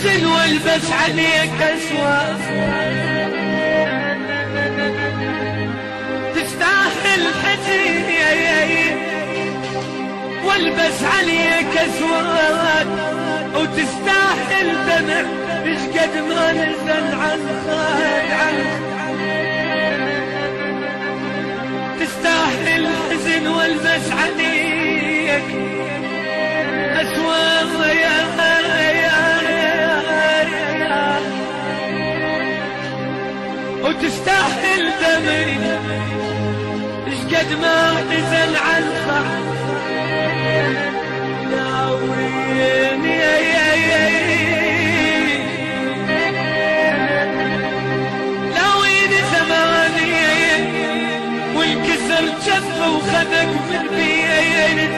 الحزن والبس عليك أسود، تستاهل حزن والبس عليك أسود، وتستاهل دمع مش قد ما نزل عن خد، تستاهل حزن والبس عليك أسود وتستاهل دمي اش قد ما نزل عن خد. ناويني ناويني زماني والكسر جف وخدك من بيدي،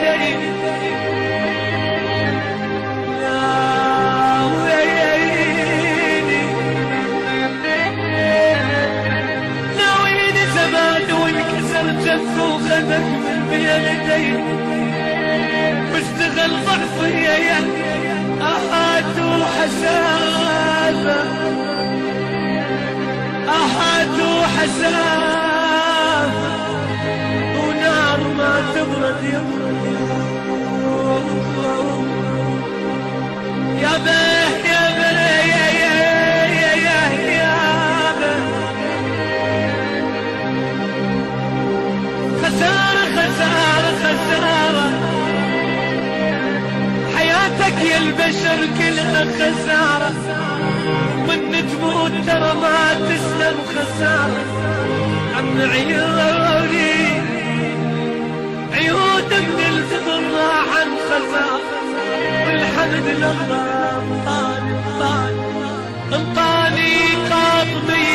جف وخدك من بيدي، واستغل ضعفي أهات وحسافة، أهات وحسافة، ونار ما تبرد يا به يا به خسارة خسارة خسارة، حياتك يا البشر كلها خسارة، من تموت ترى ما تسلم خسارة. عم عيوني عيون من الفضل عن خسارة، والحمد لله انطاني قاضي